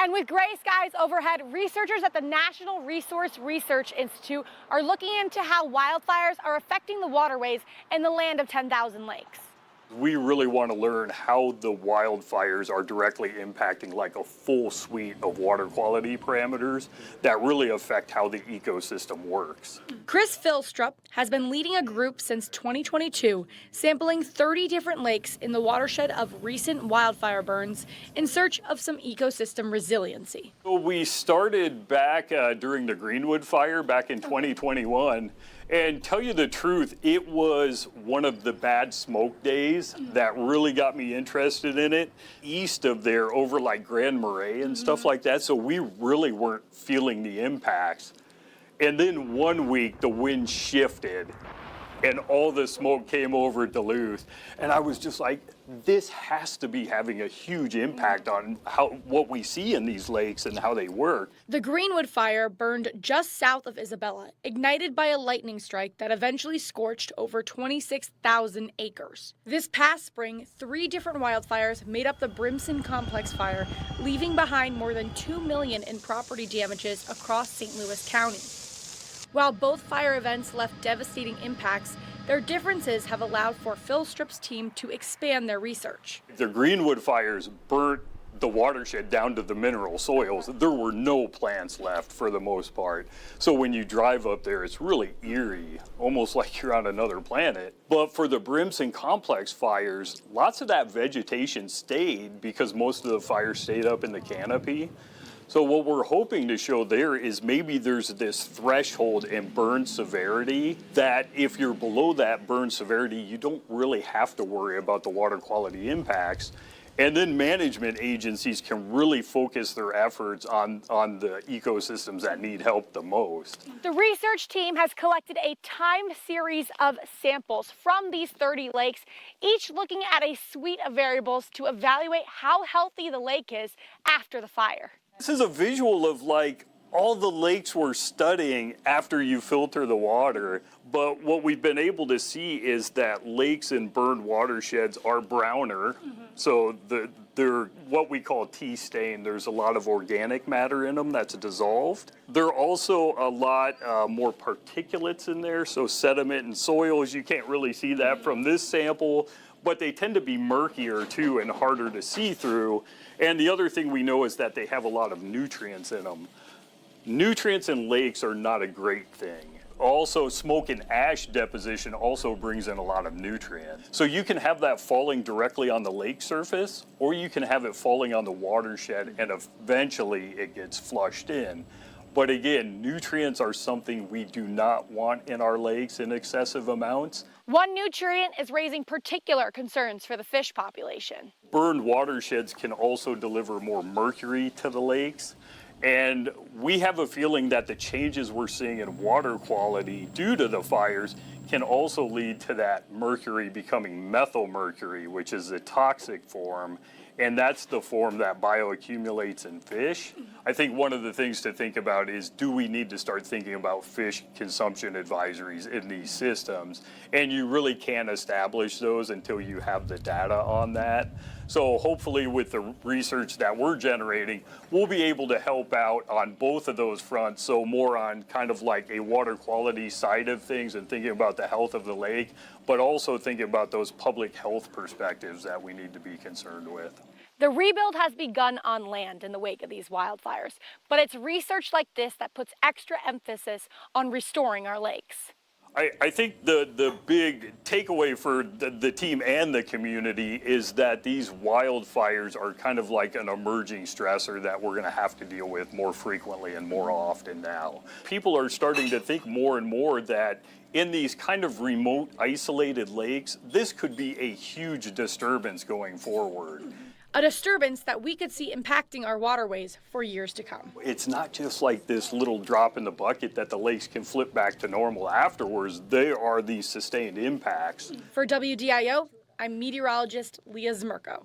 And with gray skies overhead, researchers at the National Resource Research Institute are looking into how wildfires are affecting the waterways in the land of 10,000 lakes. We really want to learn how the wildfires are directly impacting like a full suite of water quality parameters that really affect how the ecosystem works. Chris Filstrup has been leading a group since 2022, sampling 30 different lakes in the watershed of recent wildfire burns in search of some ecosystem resiliency. So we started back during the Greenwood Fire back in 2021. And tell you the truth, it was one of the bad smoke days that really got me interested in it. East of there, over like Grand Marais and stuff like that. So we really weren't feeling the impacts. And then one week the wind shifted and all the smoke came over Duluth. And I was just like, this has to be having a huge impact on what we see in these lakes and how they work. The Greenwood Fire burned just south of Isabella, ignited by a lightning strike that eventually scorched over 26,000 acres. This past spring, 3 different wildfires made up the Brimson Complex Fire, leaving behind more than $2 million in property damages across St. Louis County. While both fire events left devastating impacts, their differences have allowed for Filstrup's team to expand their research. The Greenwood fires burnt the watershed down to the mineral soils. There were no plants left for the most part. So when you drive up there, it's really eerie, almost like you're on another planet. But for the Brimson Complex fires, lots of that vegetation stayed because most of the fire stayed up in the canopy. So what we're hoping to show there is maybe there's this threshold in burn severity that if you're below that burn severity, you don't really have to worry about the water quality impacts. And then management agencies can really focus their efforts on the ecosystems that need help the most. The research team has collected a time series of samples from these 30 lakes, each looking at a suite of variables to evaluate how healthy the lake is after the fire. This is a visual of like all the lakes we're studying after you filter the water, but what we've been able to see is that lakes in burned watersheds are browner, so they're what we call tea stain. There's a lot of organic matter in them that's dissolved. There are also a lot more particulates in there, so sediment and soils, you can't really see that from this sample, but they tend to be murkier too and harder to see through. And the other thing we know is that they have a lot of nutrients in them. Nutrients in lakes are not a great thing. Also, smoke and ash deposition also brings in a lot of nutrients. So you can have that falling directly on the lake surface, or you can have it falling on the watershed and eventually it gets flushed in. But again, nutrients are something we do not want in our lakes in excessive amounts. One nutrient is raising particular concerns for the fish population. Burned watersheds can also deliver more mercury to the lakes. And we have a feeling that the changes we're seeing in water quality due to the fires can also lead to that mercury becoming methylmercury, which is the toxic form. And that's the form that bioaccumulates in fish. I think one of the things to think about is, do we need to start thinking about fish consumption advisories in these systems? And you really can't establish those until you have the data on that. So hopefully with the research that we're generating, we'll be able to help out on both of those fronts. So more on kind of like a water quality side of things and thinking about the health of the lake, but also thinking about those public health perspectives that we need to be concerned with. The rebuild has begun on land in the wake of these wildfires, but it's research like this that puts extra emphasis on restoring our lakes. I think the big takeaway for the team and the community is that these wildfires are kind of like an emerging stressor that we're going to have to deal with more frequently and more often now. People are starting to think more and more that in these kind of remote, isolated lakes, this could be a huge disturbance going forward. A disturbance that we could see impacting our waterways for years to come. It's not just like this little drop in the bucket that the lakes can flip back to normal afterwards. They are these sustained impacts. For WDIO, I'm meteorologist Leah Zmerko.